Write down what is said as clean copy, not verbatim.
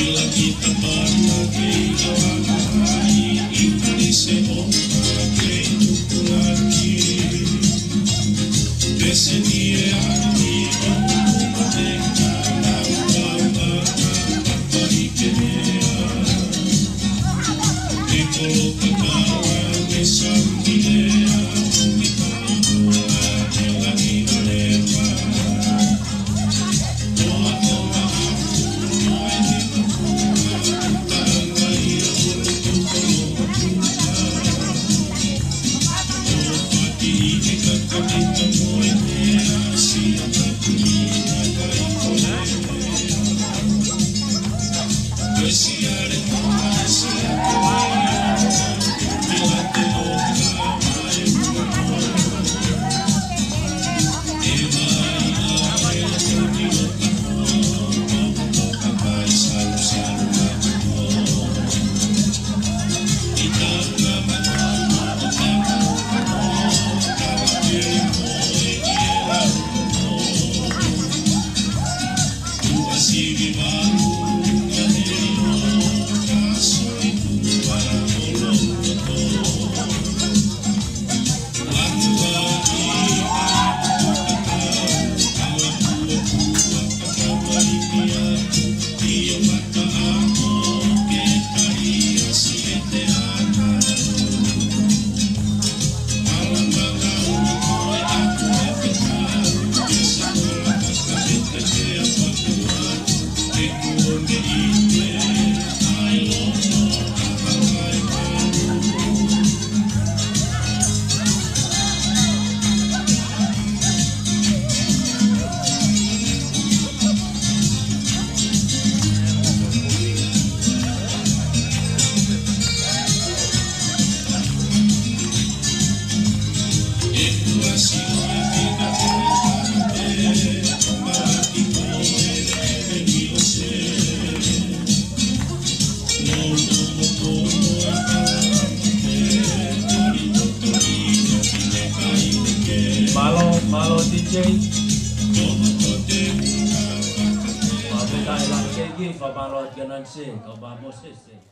Bila kita berbagai awal-awal ini sebagai tuku lagi Desedia hati untuk mereka Lalu-lalu bagi kenia Ekolo kekawan Esam idea Kita mulai lagi lewa Doa-doa Malo DJ Mabay tayo lang kay Gi, paparot ganon si, kabamos si